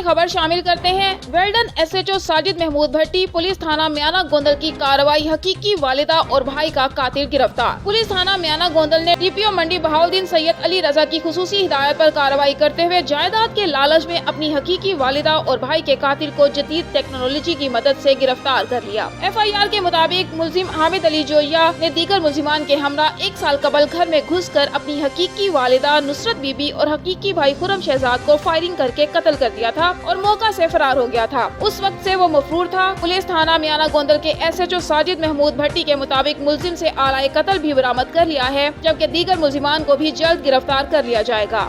खबर शामिल करते हैं। वेल्डन SHO साजिद महमूद भट्टी पुलिस थाना म्याना गोंदल की कार्रवाई, हकीकी वालिदा और भाई का कातिल गिरफ्तार। पुलिस थाना म्याना गोंदल ने DPO मंडी बहाउद्दीन सैयद अली रजा की खुसूसी हिदायत पर कार्रवाई करते हुए जायदाद के लालच में अपनी हकीकी वालिदा और भाई के कातिल को जदीद टेक्नोलॉजी की मदद से गिरफ्तार कर लिया। FIR के मुताबिक मुलजिम हामिद अली जोया ने दीगर मुलजिमान के हमरा 1 साल कबल घर में घुसकर अपनी हकीकी वालिदा नुसरत बीबी और हकीकी भाई खुरम शहजाद को फायरिंग करके कत्ल कर दिया था और मौका से फरार हो गया था। उस वक्त से वो मफरूर था। पुलिस थाना म्याना गोंदल के SHO साजिद महमूद भट्टी के मुताबिक मुलजिम से आलाए कत्ल भी बरामद कर लिया है, जबकि दीगर मुलजिमान को भी जल्द गिरफ्तार कर लिया जाएगा।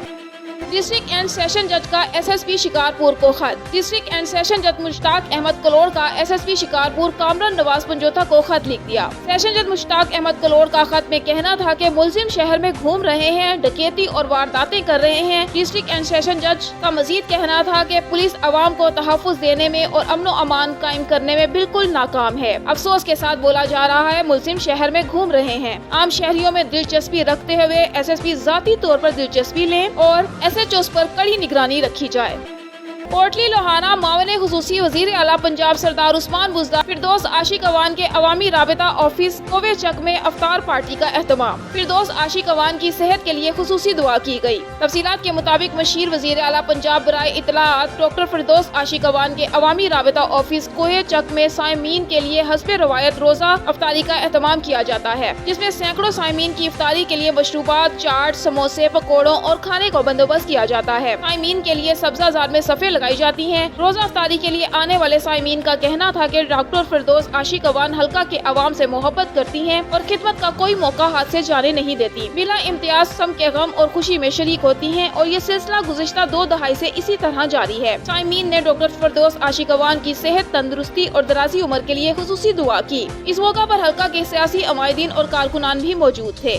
डिस्ट्रिक्ट एंड सेशन जज का SSP शिकारपुर को खत। डिस्ट्रिक्ट एंड सेशन जज मुश्ताक अहमद कलोड़ का SSP शिकारपुर कामरान नवाज पंजोथा को खत लिख दिया। सेशन जज मुश्ताक अहमद कलोड़ का खत में कहना था कि मुलजिम शहर में घूम रहे हैं, डकैती और वारदातें कर रहे हैं। डिस्ट्रिक्ट एंड सेशन जज का मजीद कहना था कि पुलिस अवाम को तहफ़्फ़ुज़ देने में और अमन अमान कायम करने में बिल्कुल नाकाम है। अफसोस के साथ बोला जा रहा है मुलजिम शहर में घूम रहे हैं। आम शहरियों में दिलचस्पी रखते हुए SSP ज़ाती तौर पर दिलचस्पी लें और SHOs पर कड़ी निगरानी रखी जाए। कोटली लोहाना मावने खुसूसी वजीर आला पंजाब सरदार उस्मान बुज़दार फिरदौस आशिक अवान के अवामी राबिता ऑफिस कोवे चक में अफ्तार पार्टी का एहतमाम। फिरदौस आशिक अवान की सेहत के लिए खुसूसी दुआ की गई। तफसीलात के मुताबिक मशीर वजीर आला पंजाब बराए इत्तलाआत डॉक्टर फिरदौस आशिक अवान के अवामी राबिता ऑफिस कोवे चक में साइमीन के लिए हस्बे रवायत रोजा अफ्तारी का एहतमाम किया जाता है, जिसमें सैकड़ों साइमीन की इफ्तारी के लिए मशरूबात, चाट, समोसे, पकौड़ों और खाने का बंदोबस्त किया जाता है। साइमीन के लिए सब्जाजार में सफ़े लगाई जाती हैं। रोजा अफ्तारी के लिए आने वाले साइमीन का कहना था कि डॉक्टर फिरदौस आशिक अवान हल्का के अवाम से मोहब्बत करती हैं और खिदमत का कोई मौका हाथ से जाने नहीं देती। बिला इम्तियाज सम के गम और खुशी में शरीक होती हैं और ये सिलसिला गुज़िश्ता 2 दहाई से इसी तरह जारी है। साइमीन ने डॉक्टर फिरदौस आशिक अवान की सेहत, तंदुरुस्ती और दराजी उम्र के लिए खुसूसी दुआ की। इस मौका पर हल्का के सियासी अमायदीन और कारकुनान भी मौजूद थे।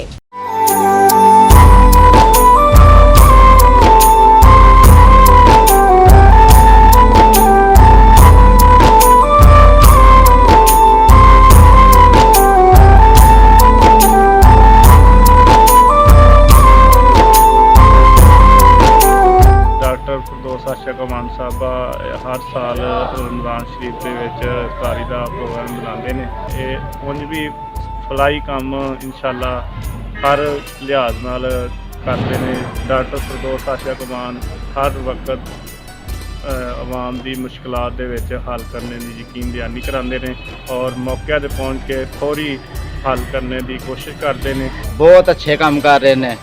आशिक अवान साहबा हर साल रमज़ान शरीफ के इफ्तारी का प्रोग्राम बनाते हैं। ये उंज भी फलाई काम इंशाअल्लाह हर लिहाज नाल करते हैं। डॉक्टर फिरदौस आशिक अवान हर वक्त आवाम की मुश्किलात दे विच हल करने की यकीन दहानी कराते हैं और मौके पर पहुँच के फौरी हल करने की कोशिश करते हैं। बहुत अच्छे काम कर रहे हैं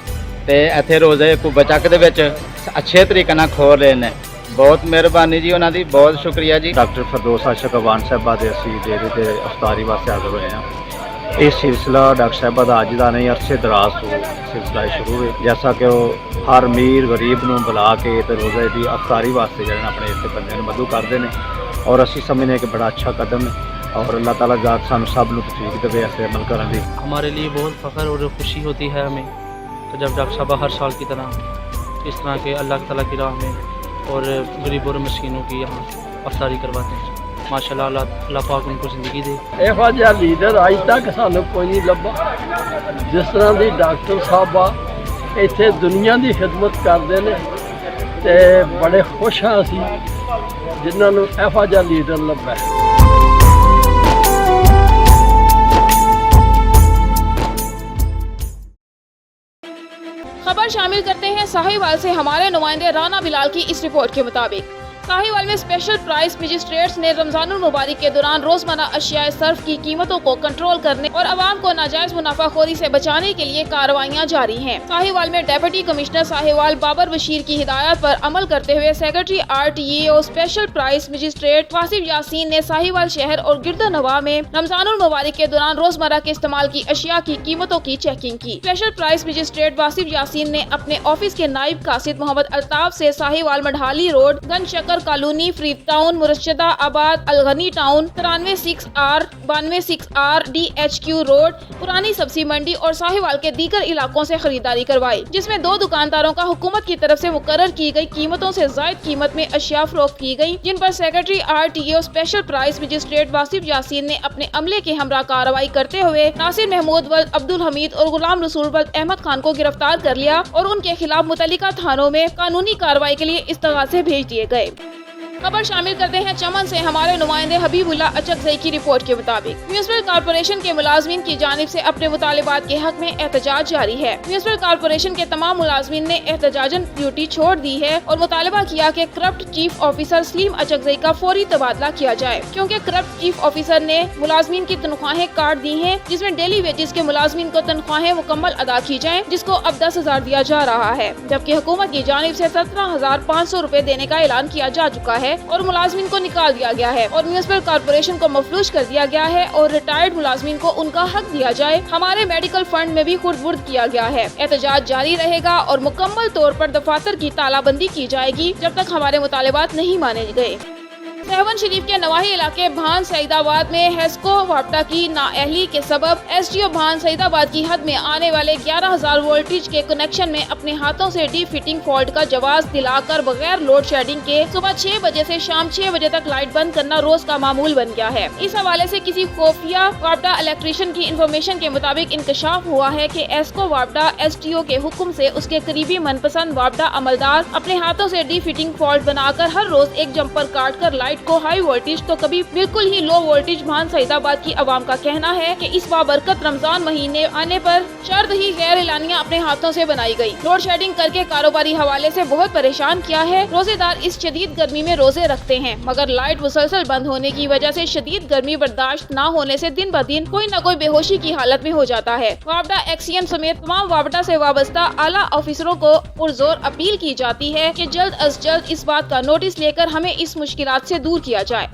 ते इत्थे रोज़े कुब्बा चक दे विच अच्छे तरीके नाल खोल रहे हैं। बहुत मेहरबानी जी, उन्होंने बहुत शुक्रिया जी। डॉक्टर फिरदौस आशिक अवान साहबा के असी डेरे के अफ्तारी वास्ते हाज़र हुए हैं। ये सिलसिला डॉक्टर साहबा का अज का नहीं अरसे दराज तो सिलसिला शुरू है। जैसा कि वो हर अमीर गरीब को बुला के रोज़े की अफ्तारी वास्ते जो अपने इतने बंदे मदद करते हैं और असी समझने कि बड़ा अच्छा कदम है और अल्लाह ताला ज़ात सानू सब नूं तौफीक देवे ऐसे अमल करने की। हमारे लिए बहुत फ़ख्र और खुशी होती है हमें तो जब डॉक्टर साहब हर साल की तरह इस तरह के अल्लाह ताला की राह में और गरीबों और मस्कीनों की यहाँ अफ्तारी करवाते हैं। माशाल्लाह अल्लाह पाक उनको ज़िंदगी दे। ਇਹੋ ਜਿਹਾ ਲੀਡਰ ਅੱਜ ਤੱਕ ਸਾਨੂੰ ਕੋਈ ਨਹੀਂ ਲੱਭਾ ਜਿਸ ਤਰ੍ਹਾਂ ਦੀ ਡਾਕਟਰ ਸਾਹਿਬਾ ਇੱਥੇ ਦੁਨੀਆ ਦੀ ਖਿਦਮਤ ਕਰਦੇ ਨੇ ਤੇ ਬੜੇ ਖੁਸ਼ ਹਾਂ ਅਸੀਂ ਜਿਨ੍ਹਾਂ ਨੂੰ ਇਹੋ ਜਿਹਾ ਲੀਡਰ ਲੱਭਾ। खबर शामिल करते हैं साहिवाल से हमारे नुमाइंदे राना बिलाल की इस रिपोर्ट के मुताबिक साहिवाल में स्पेशल प्राइस मजिस्ट्रेट्स ने रमजानुल मुबारक के दौरान रोजमर्रा अशियाए सर्फ की कीमतों को कंट्रोल करने और आवाम को नाजायज मुनाफाखोरी से बचाने के लिए कार्रवाइयां जारी हैं। साहिवाल में डेप्यूटी कमिश्नर साहिवाल बाबर बशीर की हिदायत पर अमल करते हुए secretary RTO special price magistrate Wasif Yasin ने साहिवाल शहर और गिरदनवा में रमजानुल मुबारक के दौरान रोजमर्रा के इस्तेमाल की अशिया की कीमतों की चेकिंग की। Special price magistrate Wasif Yasin ने अपने ऑफिस के नायब कासिद मोहम्मद अल्ताफ से साहिवाल मढ़ाली रोड, गंज शक्कर कॉलोनी, फ्रीद टाउन, मुर्शिदा आबाद, अलगनी town, 93-6R, 92-6R, DHQ road, पुरानी सब्जी मंडी और साहिवाल के दीगर इलाकों से खरीदारी करवाई, जिसमें 2 दुकानदारों का हुकूमत की तरफ से मुकर्रर की गई कीमतों से जायद कीमत में अशिया फरोख्त की गई, जिन पर secretary RTO special price magistrate Wasif Yasin ने अपने अमले के हमरा कार्रवाई करते हुए नासिर महमूद वल्द अब्दुल हमीद और गुलाम रसूल वल्द अहमद खान को गिरफ्तार कर लिया और उनके खिलाफ मुतल्लिका थानों में कानूनी कार्रवाई के लिए इस्तगासे भेज दिए गए। खबर शामिल करते हैं चमन से हमारे नुमाइंदे हबीबुल्लाह अचकज़ई की रिपोर्ट के मुताबिक म्यूनिसिपल कॉर्पोरेशन के मुलाजमीन की जानिब से अपने मुतालिबात के हक में एहतजाज जारी है। म्यूनिसिपल कॉर्पोरेशन के तमाम मुलाजमीन ने एहतजाजन ड्यूटी छोड़ दी है और मुतालबा किया कि corrupt chief officer Salim Achakzai का फौरी तबादला किया जाए, क्योंकि करप्ट चीफ ऑफिसर ने मुलाजमीन की तनख्वाहें काट दी हैं, जिसमें डेली वेजेस के मुलाजमीन को तनख्वाहें मुकम्मल अदा की जाएं, जिसको अब 10,000 दिया जा रहा है, जबकि हुकूमत की जानिब से 17,500 रुपए देने का ऐलान किया जा चुका है और मुलाजमीन को निकाल दिया गया है और म्यूनिसिपल कॉर्पोरेशन को मफलूज कर दिया गया है और रिटायर्ड मुलाजमीन को उनका हक दिया जाए। हमारे मेडिकल फंड में भी खुर्द-बुर्द किया गया है। एहतजाज जारी रहेगा और मुकम्मल तौर पर दफातर की तालाबंदी की जाएगी जब तक हमारे मुतालिबात नहीं माने गए। सहवन शरीफ के नवाही इलाके भान सईदाबाद में हेस्को वापटा की नाअहली के सबब एसडीओ भान सईदाबाद की हद में आने वाले 11,000 वोल्टेज के कनेक्शन में अपने हाथों से डी फिटिंग फॉल्ट का जवाब दिलाकर बगैर लोड शेडिंग के सुबह 6 बजे से शाम 6 बजे तक लाइट बंद करना रोज का मामूल बन गया है। इस हवाले से किसी खुफिया वापटा इलेक्ट्रिशियन की इंफॉर्मेशन के मुताबिक इंकशाफ हुआ है कि एस्को वापटा एसडीओ के हुक्म से उसके करीबी मनपसंद वापटा अमलदार अपने हाथों से डी फिटिंग फॉल्ट बनाकर हर रोज एक जम्पर काट कर लाइट को हाई वोल्टेज तो कभी बिल्कुल ही लो वोल्टेज भान सईदाबाद की आवाम का कहना है कि इस बाबरकत रमजान महीने आने पर शर्त ही गैर एलानिया अपने हाथों से बनाई गई। लोड शेडिंग करके कारोबारी हवाले से बहुत परेशान किया है। रोजेदार इस शदीद गर्मी में रोजे रखते हैं, मगर लाइट मुसलसल बंद होने की वजह से शदीद गर्मी बर्दाश्त न होने से दिन ब दिन कोई न कोई बेहोशी की हालत में हो जाता है। वापडा एक्सीएम समेत तमाम वापडा से वाबस्ता आला ऑफिसरों को पुरजोर अपील की जाती है कि जल्द अज जल्द इस बात का नोटिस लेकर हमें इस मुश्किलात से दूर किया जाए।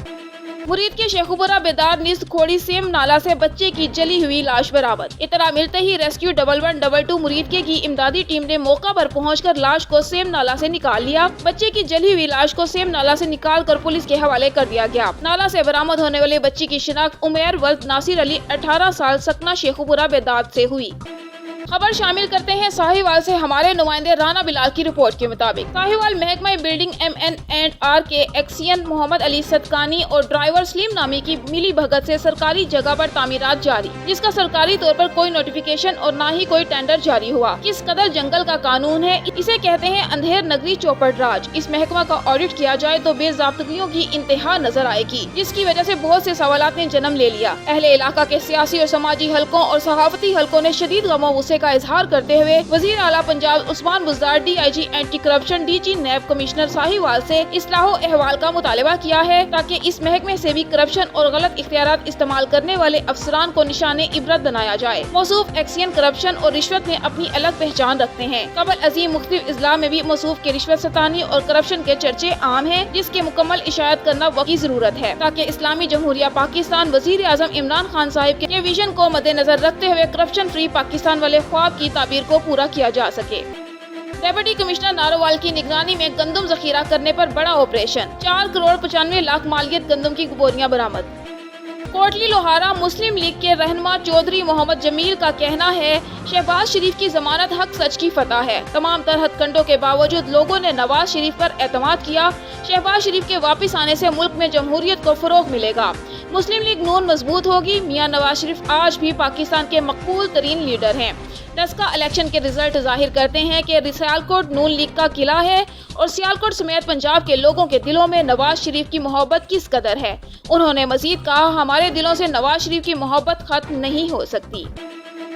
मुरीद के शेखुपुरा बेदार निस्त खोड़ी सेम नाला से बच्चे की जली हुई लाश बरामद। इतला मिलते ही रेस्क्यू 1112 मुरीद के की इमदादी टीम ने मौका पर पहुंचकर लाश को सेम नाला से निकाल लिया। बच्चे की जली हुई लाश को सेम नाला से निकालकर पुलिस के हवाले कर दिया गया। नाला से बरामद होने वाले बच्ची की शिनाख्त उमैर वल्द नासिर अली 18 साल सकना शेखुपुरा बेदार से हुई। खबर शामिल करते हैं साहिवाल से हमारे नुमाइंदे राना बिलाल की रिपोर्ट के मुताबिक साहिवाल महकमा बिल्डिंग MN&R के एक्सियन मोहम्मद अली सदकानी और ड्राइवर सलीम नामी की मिली भगत से सरकारी जगह पर तामीरात जारी, जिसका सरकारी तौर पर कोई नोटिफिकेशन और न ही कोई टेंडर जारी हुआ। किस कदर जंगल का कानून है, इसे कहते हैं अंधेर नगरी चौपड़ राज। इस महकमा का ऑडिट किया जाए तो बेज़ाब्तगियों की इंतहा नजर आएगी, जिसकी वजह से बहुत से सवालात ने जन्म ले लिया। अहले इलाका के सियासी और समाजी हलकों और सहाफती हलकों ने शदीद गमो गुस्से का इजहार करते हुए वजीर आला Punjab Usman Buzdar, DIG anti corruption, DG नैब कमिश्नर साहिवाल से इस्लाहो अहवाल का मुतालबा किया है, ताकि इस महकमे से भी करप्शन और गलत इख्तियारात इस्तेमाल करने वाले अफसरान को निशाने इबरत बनाया जाए। मौसूफ एक्सियन करप्शन और रिश्वत में अपनी अलग पहचान रखते हैं। कबल अजीम मुख्तलिफ इजला में भी मौसूफ के रिश्वत सतानी और करप्शन के चर्चे आम हैं, जिसके मुकम्मल इशायत करना वक्त की जरूरत है, ताकि इस्लामी जमहूरिया पाकिस्तान वजीर आजम इमरान खान साहिब के विजन को मद्देनजर रखते हुए करप्शन फ्री पाकिस्तान वाले ख्वाब की ताबीर को पूरा किया जा सके। डेप्यूटी कमिश्नर नारोवाल की निगरानी में गंदम जखीरा करने पर बड़ा ऑपरेशन, 4 करोड़ 95 लाख मालियत गंदम की बोरियां बरामद। कोटली लोहारा मुस्लिम लीग के रहनुमा चौधरी मोहम्मद जमील का कहना है, शहबाज शरीफ की जमानत हक सच की फतह है। तमाम तरह हथकंडों के बावजूद लोगों ने नवाज शरीफ पर एतमाद किया। शहबाज शरीफ के वापस आने से मुल्क में जमहूरियत को फरोग मिलेगा, मुस्लिम लीग नून मजबूत होगी। मियां नवाज शरीफ आज भी पाकिस्तान के मकबूल तरीन लीडर हैं। डस्का इलेक्शन के रिजल्ट जाहिर करते हैं कि सियालकोट नून लीग का किला है और सियालकोट समेत पंजाब के लोगों के दिलों में नवाज शरीफ की मोहब्बत किस कदर है। उन्होंने मजीद कहा, हमारे दिलों से नवाज शरीफ की मोहब्बत खत्म नहीं हो सकती।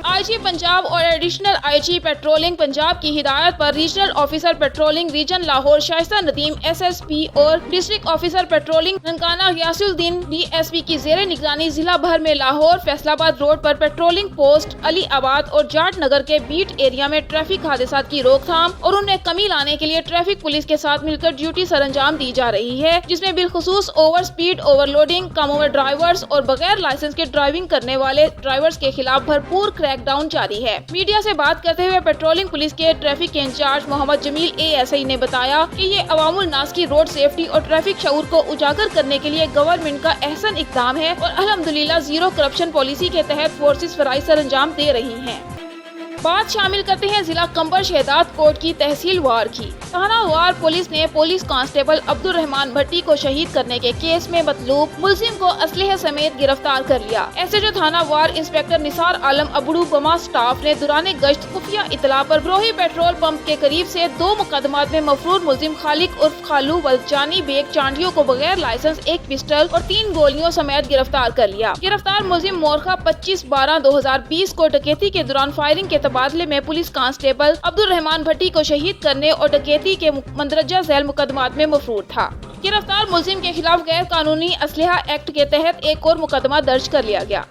IG पंजाब और एडिशनल IG पेट्रोलिंग पंजाब की हिदायत पर regional officer patrolling region Lahore Shaista Nadeem SSP और district officer patrolling Nankana Ghayasuddin DSP की जेर निगरानी जिला भर में लाहौर फैसलाबाद रोड पर पेट्रोलिंग पोस्ट, अली आबाद और जाट नगर के बीट एरिया में ट्रैफिक हादसा की रोकथाम और उनमें कमी लाने के लिए ट्रैफिक पुलिस के साथ मिलकर ड्यूटी सरंजाम दी जा रही है, जिसमें बिलखुसूस ओवर स्पीड, ओवरलोडिंग, कम ओवर ड्राइवर्स और बगैर लाइसेंस के ड्राइविंग करने वाले ड्राइवर्स के खिलाफ भरपूर क्रैकडाउन जारी है। मीडिया से बात करते हुए पेट्रोलिंग पुलिस के ट्रैफिक के इंचार्ज मोहम्मद जमील ASI ने बताया कि ये अवामुल नास की रोड सेफ्टी और ट्रैफिक शऊर को उजागर करने के लिए गवर्नमेंट का अहसन इक़दाम है और अल्हम्दुलिल्लाह जीरो करप्शन पॉलिसी के तहत फोर्सेस फराइज सरंजाम दे रही हैं। बात शामिल करते हैं जिला कंबर शहदाद कोट की तहसील वार की। थाना वार पुलिस ने पुलिस कांस्टेबल अब्दुल रहमान भट्टी को शहीद करने के केस में मतलूब मुलजिम को असलहे समेत गिरफ्तार कर लिया। एसएचओ थाना वार इंस्पेक्टर निसार आलम अबड़ू बमा स्टाफ ने दुराने गश्त खुफिया इतला पर ब्रोही पेट्रोल पंप के करीब से 2 मुकदमात में मफरूर मुलजिम खालिक उर्फ खालू वलचानी बेग चांडियों को बगैर लाइसेंस 1 पिस्टल और 3 गोलियों समेत गिरफ्तार कर लिया। गिरफ्तार मुलजिम मोरखा 25/12/2020 को डकैती के दौरान फायरिंग के तबादले में पुलिस कांस्टेबल अब्दुल रहमान भट्टी को शहीद करने और डकैती के मंदरजा झैल मुकदमात में मफरूर था। गिरफ्तार मुलजिम के खिलाफ गैर कानूनी असलहा एक्ट के तहत एक और मुकदमा दर्ज कर लिया गया।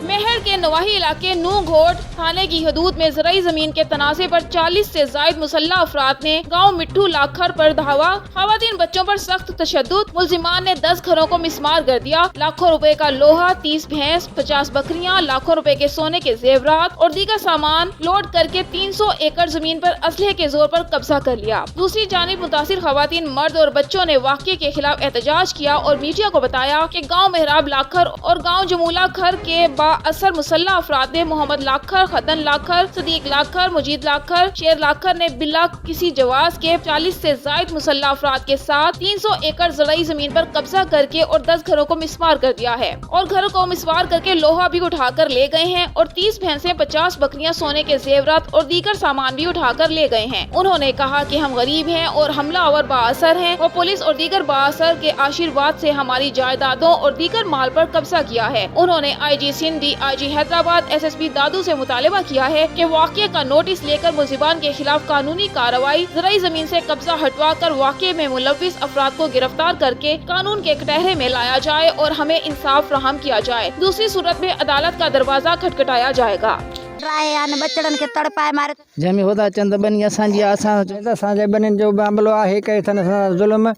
मेहर के नवाही इलाके नू घोट थाने की हदूद में ज़राई जमीन के तनाज़े पर 40 से ज़ायद मुसल्लह अफराद ने गांव मिट्ठू लाखर पर धावा, खवातीन बच्चों पर सख्त तशद्दुद, मुलजिमान ने 10 घरों को मिसमार कर दिया, लाखों रुपए का लोहा, 30 भैंस, 50 बकरियां, लाखों रुपए के सोने के जेवरात और दीगर सामान लोड करके 300 एकड़ जमीन पर असलहे के जोर पर कब्जा कर लिया। दूसरी जानिब मुतासिर खवातीन, मर्द और बच्चों ने वाक़े के खिलाफ एहतजाज किया और मीडिया को बताया कि गाँव मेहराब लाखर और गाँव जमूला खर के असर मुसल्ला अफराद ने मोहम्मद लाखर, खदन लाखर, सदीक लाखर, मुजीद लाखर, शेर लाखर ने बिला किसी जवाज के 40 से ज़ायद मुसल्ला अफराद के साथ 300 एकड़ ज़राई जमीन पर कब्जा करके और 10 घरों को मिसमार कर दिया है और घरों को मिसमार करके लोहा भी उठाकर ले गए हैं और 30 भैंसें, 50 बकरियां, सोने के जेवरात और दीगर सामान भी उठाकर ले गए हैं। उन्होंने कहा कि हम गरीब हैं और हमलावर बाअसर हैं और पुलिस और दीगर बाअसर के आशीर्वाद से हमारी जायदादों और दीगर माल पर कब्जा किया है। उन्होंने IG Sindh, DIG Hyderabad, SSP दादू से मुतालबा किया है कि वाक़े का नोटिस लेकर मुलजिमान के खिलाफ कानूनी कार्रवाई, ज़राई जमीन से कब्जा हटवा कर वाक़े में मुलविस अफराद को गिरफ्तार करके कानून के कटहरे में लाया जाए और हमें इंसाफ फराहम किया जाए। दूसरी सूरत में अदालत का दरवाजा खटखटाया जाएगा। बचड़न के तड़पाए मारे जमी होदा चंद बनी असांजे बनिन जो मामलो आहे कई थन जुल्म।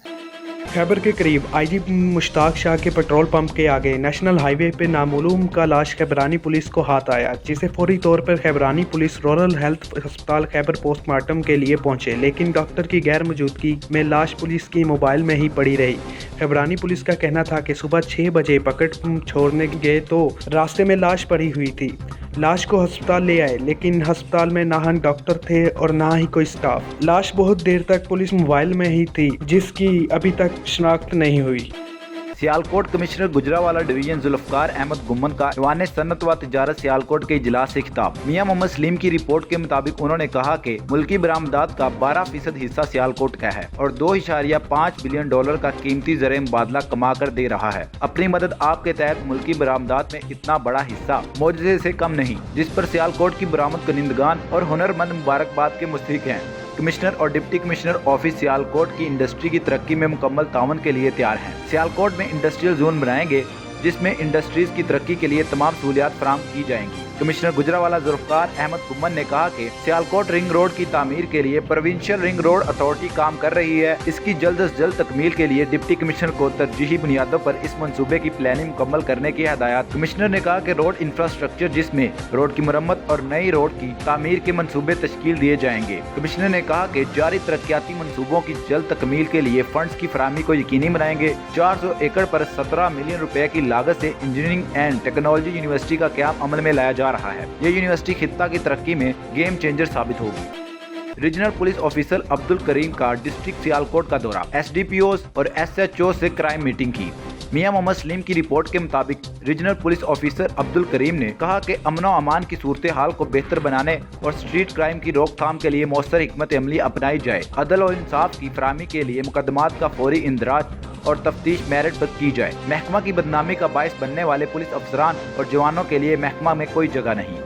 खैबर के करीब IG मुश्ताक शाह के पेट्रोल पंप के आगे नेशनल हाईवे पे नामालूम का लाश खैबरानी पुलिस को हाथ आया, जिसे फौरी तौर पर खैबरानी पुलिस रूरल हेल्थ अस्पताल खैबर पोस्टमार्टम के लिए पहुंचे, लेकिन डॉक्टर की गैर मौजूदगी में लाश पुलिस की मोबाइल में ही पड़ी रही। खैबरानी पुलिस का कहना था कि सुबह 6 बजे पकड़ छोड़ने गए तो रास्ते में लाश पड़ी हुई थी। लाश को अस्पताल ले आए, लेकिन अस्पताल में ना डॉक्टर थे और ना ही कोई स्टाफ। लाश बहुत देर तक पुलिस मोबाइल में ही थी, जिसकी अभी तक शनाख्त नहीं हुई। सियालकोट कमिश्नर गुजरावाला डिवीजन जुल्फकार अहमद गुम्मन का ईवान सन्नत व तिजारत सियालकोट के इजलास से खिताब। मियां मोहम्मद सलीम की रिपोर्ट के मुताबिक उन्होंने कहा कि मुल्की बरामदात का 12% हिस्सा सियालकोट का है और $2.5 बिलियन का कीमती ज़र मुबादला कमा कर दे रहा है। अपनी मदद आपके तहत मुल्की बरामदात में इतना बड़ा हिस्सा मौजूदे से कम नहीं, जिस पर सियालकोट की बरामद कनिंदगान और हुनरमंद मुबारकबाद के मुस्तहिक हैं। कमिश्नर और डिप्टी कमिश्नर ऑफिस सियालकोट की इंडस्ट्री की तरक्की में मुकम्मल तावन के लिए तैयार हैं। सियालकोट में इंडस्ट्रियल जोन बनाएंगे, जिसमें इंडस्ट्रीज की तरक्की के लिए तमाम सहूलियात फराहम की जाएंगी। कमिश्नर गुजरावाला जुल्फकार अहमद गुम्मन ने कहा कि सियालकोट रिंग रोड की तामीर के लिए प्रोविंशियल रिंग रोड अथॉरिटी काम कर रही है। इसकी जल्द से जल्द तकमील के लिए डिप्टी कमिश्नर को तरजीही बुनियादों पर इस मंसूबे की प्लानिंग मुकम्मल करने की हदायत। कमिश्नर ने कहा कि रोड इंफ्रास्ट्रक्चर, जिसमें रोड की मरम्मत और नई रोड की तामीर के मंसूबे तश्कील दिए जाएंगे। कमिश्नर ने कहा कि जारी तरक्याती मंसूबों की जल्द तकमील के लिए फंड्स की फराहमी को यकीनी बनाएंगे। 400 एकड़ पर 17 मिलियन रुपए की लागत से इंजीनियरिंग एंड टेक्नोलॉजी यूनिवर्सिटी का क्याम अमल में लाया जा रहा है। यह यूनिवर्सिटी खित्ता की तरक्की में गेम चेंजर साबित होगी। Regional police officer Abdul Karim का डिस्ट्रिक्ट सियालकोट का दौरा, SDPOs और SHO से क्राइम मीटिंग की। मियां मोहम्मद सलीम की रिपोर्ट के मुताबिक regional police officer Abdul Karim ने कहा कि अमन व अमान की सूरत हाल को बेहतर बनाने और स्ट्रीट क्राइम की रोकथाम के लिए मौसर हिकमत अमली अपनाई जाए। अदल और इंसाफ की फराहमी के लिए मुकदमात का फौरी इंदराज और तफ्तीश मेरिट पर की जाए। महकमा की बदनामी का बायस बनने वाले पुलिस अफसरान और जवानों के लिए महकमा में कोई जगह नहीं।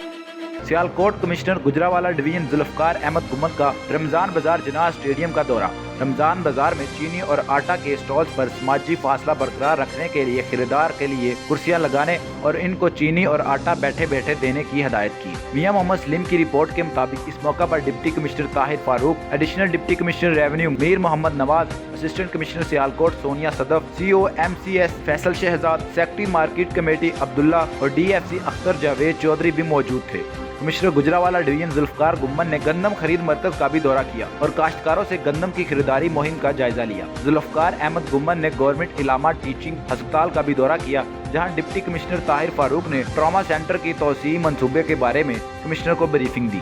सियालकोट कमिश्नर गुजरावाला डिवीजन जुल्फकार अहमद गुम्मन का रमजान बाजार जनाज स्टेडियम का दौरा। रमजान बाजार में चीनी और आटा के स्टॉल्स पर समाजी फासला बरकरार रखने के लिए खरीदार के लिए कुर्सियां लगाने और इनको चीनी और आटा बैठे बैठे देने की हदायत की। मियां मोहम्मद सलीम की रिपोर्ट के मुताबिक इस मौका पर deputy commissioner Tahir Farooq, additional deputy commissioner revenue Mir Mohammad Nawaz, assistant commissioner Sialkot Sonia Sadaf, CO MCS Faisal Shahzad, secretary market committee Abdullah और DFC अख्तर जावेद चौधरी भी मौजूद थे। कमिश्नर गुजरावाला डिवीजन जुल्फकार गुम्मन ने गंदम खरीद मरकज का भी दौरा किया और काश्तकारों से गंदम की खरीदारी मुहिम का जायजा लिया। जुल्फकार अहमद गुम्मन ने गवर्नमेंट इलामा टीचिंग अस्पताल का भी दौरा किया, जहां डिप्टी कमिश्नर ताहिर फारूक ने ट्रॉमा सेंटर की तोसी मंसूबे के बारे में कमिश्नर को ब्रीफिंग दी।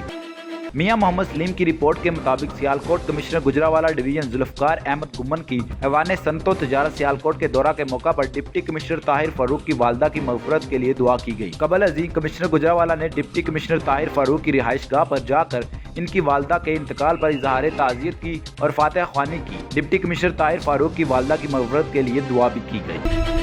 मियां मोहम्मद सलीम की रिपोर्ट के मुताबिक सियालकोट कमिश्नर गुजरावाला डिवीजन जुल्फकार अहमद गुम्मन की ऐवान सनतो तजारत सियालकोट के दौरा के मौका पर डिप्टी कमिश्नर ताहिर फारूक की वालदा की मगफरत के लिए दुआ की गई। कबल अजीज कमिश्नर गुजरावाला ने डिप्टी कमिश्नर ताहिर फारूक की रिहाइश गाह पर जाकर इनकी वालदा के इंतकाल पर इजहार ताज़ियत की और फातिहा ख्वानी की। डिप्टी कमिश्नर ताहिर फारूक की वालदा की मगफरत के लिए दुआ भी की गई।